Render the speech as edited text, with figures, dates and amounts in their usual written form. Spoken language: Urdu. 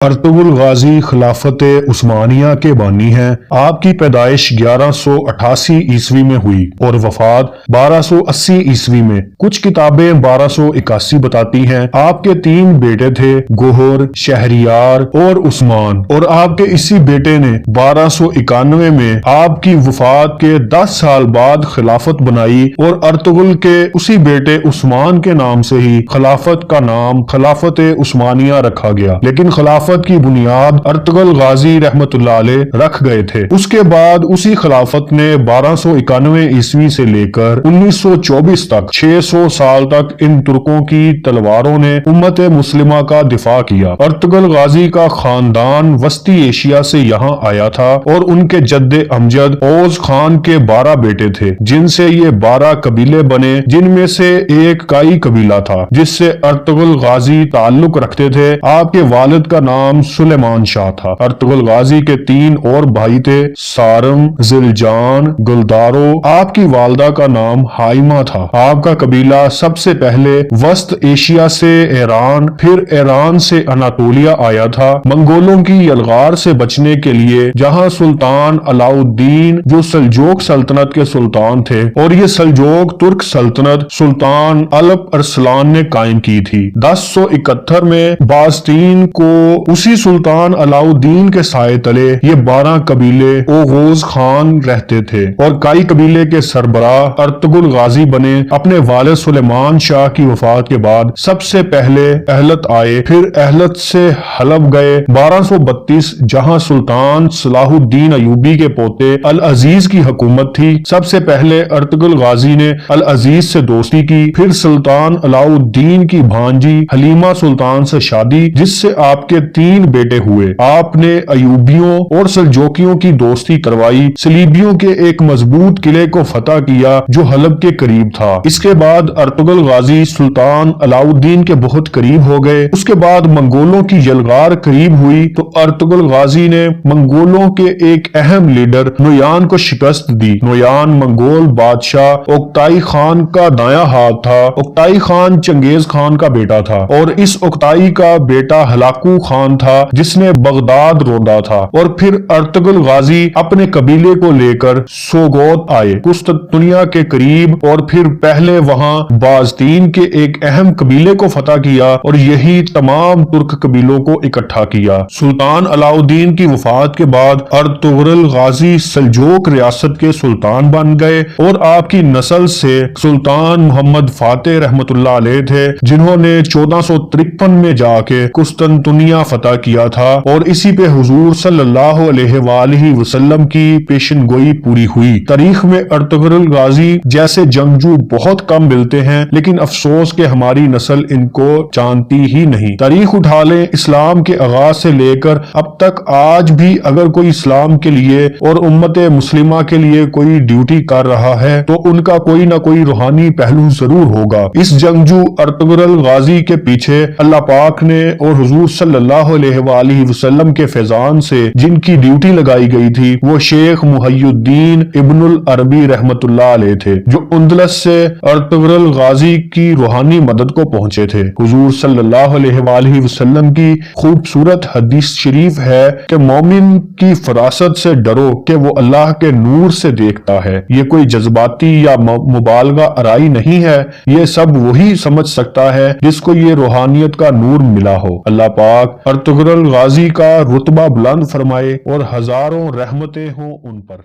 ارطغرل غازی خلافت عثمانیہ کے بانی ہیں۔ آپ کی پیدائش 1188 عیسوی میں ہوئی اور وفات 1280 عیسوی میں۔ کچھ کتابیں 1281 بتاتی ہیں۔ آپ کے 3 بیٹے تھے، گوہر، شہریار اور عثمان، اور آپ کے اسی بیٹے نے 1291 میں آپ کی وفات کے 10 سال بعد خلافت بنائی اور ارطغرل کے اسی بیٹے عثمان کے نام سے ہی خلافت کا نام خلافت عثمانیہ رکھا گیا، لیکن خلافت کی بنیاد ارطغرل غازی رحمت اللہ علیہ رکھ گئے تھے۔ اس کے بعد اسی خلافت نے 1291 عیسوی سے لے کر 1924 تک 600 سال تک ان ترکوں کی تلواروں نے امت مسلمہ کا دفاع کیا۔ ارطغرل غازی کا خاندان وسطی ایشیا سے یہاں آیا تھا اور ان کے جد امجد اوز خان کے 12 بیٹے تھے، جن سے یہ 12 قبیلے بنے، جن میں سے ایک کائی قبیلہ تھا جس سے ارطغرل غازی تعلق رکھتے تھے۔ آپ کے والد کا نام سلیمان شاہ تھا۔ ارطغرل غازی کے 3 اور بھائی تھے، سارم، زلجان، گلدارو۔ آپ کی والدہ کا نام ہائمہ تھا۔ آپ کا قبیلہ سب سے پہلے وسط ایشیا سے ایران، پھر ایران سے اناطولیہ آیا تھا، منگولوں کی یلغار سے بچنے کے لیے، جہاں سلطان علاء الدین جو سلجوق سلطنت کے سلطان تھے، اور یہ سلجوق ترک سلطنت سلطان الپ ارسلان نے قائم کی تھی۔ 1071 میں بازطین کو اسی سلطان علاء الدین کے سائے تلے یہ 12 قبیلے اوغوز خان رہتے تھے اور کائی قبیلے کے سربراہ ارطغرل غازی بنے۔ اپنے والد سلیمان شاہ کی وفات کے بعد سب سے پہلے اہلت آئے، پھر اہلت سے حلب گئے۔ 1232 جہاں سلطان صلاح الدین ایوبی کے پوتے العزیز کی حکومت تھی، سب سے پہلے ارطغرل غازی نے العزیز سے دوستی کی، پھر سلطان علاء الدین کی بھانجی حلیمہ سلطان سے شادی، جس سے آپ کے 3 بیٹے ہوئے۔ آپ نے ایوبیوں اور سلجوقیوں کی دوستی کروائی، صلیبیوں کے ایک مضبوط قلعے کو فتح کیا جو حلب کے قریب تھا۔ اس کے بعد ارطغرل غازی سلطان علاء الدین کے بہت قریب ہو گئے۔ اس کے بعد منگولوں کی یلغار قریب ہوئی تو ارطغرل غازی نے منگولوں کے ایک اہم لیڈر نویان کو شکست دی۔ نویان منگول بادشاہ اوکتائی خان کا دایاں ہاتھ تھا۔ اوکتائی خان چنگیز خان کا بیٹا تھا اور اس اوکتائی کا بیٹا ہلاکو خان تھا جس نے بغداد روندا تھا، اور پھر ارطغرل غازی اپنے قبیلے کو لے کر سوگوت آئے قسطنطنیہ کے قریب، اور پھر پہلے وہاں بازطین کے ایک اہم قبیلے کو فتح کیا اور یہی تمام ترک قبیلوں کو اکٹھا کیا۔ سلطان علاء الدین کی وفات کے بعد ارطغرل غازی سلجوق ریاست کے سلطان بن گئے اور آپ کی نسل سے سلطان محمد فاتح رحمت اللہ علیہ تھے، جنہوں نے 1453 میں جا کے قسطنطنیہ فتح کیا تھا، اور اسی پہ حضور صلی اللہ علیہ وآلہ وسلم کی پیشن گوئی پوری ہوئی۔ تاریخ میں ارطغرل غازی جیسے جنگجو بہت کم ملتے ہیں، لیکن افسوس کہ ہماری نسل ان کو جانتی ہی نہیں۔ تاریخ اٹھا لیں، اسلام کے آغاز سے لے کر اب تک آج بھی اگر کوئی اسلام کے لیے اور امت مسلمہ کے لیے کوئی ڈیوٹی کر رہا ہے تو ان کا کوئی نہ کوئی روحانی پہلو ضرور ہوگا۔ اس جنگجو ارطغرل غازی کے پیچھے اللہ پاک نے اور حضور صلی اللہ علیہ وآلہ وسلم کے فیضان سے جن کی ڈیوٹی لگائی گئی تھی وہ شیخ محی الدین ابن العربی رحمت اللہ علیہ تھے، جو اندلس سے ارطغرل غازی کی روحانی مدد کو پہنچے تھے۔ حضور صلی اللہ علیہ وآلہ وسلم کی خوبصورت حدیث شریف ہے کہ مومن کی فراست سے ڈرو کہ وہ اللہ کے نور سے دیکھتا ہے۔ یہ کوئی جذباتی یا مبالغہ آرائی نہیں ہے، یہ سب وہی سمجھ سکتا ہے جس کو یہ روحانیت کا نور ملا ہو۔ اللہ پاک ارطغرل غازی کا رتبہ بلند فرمائے اور ہزاروں رحمتیں ہوں ان پر۔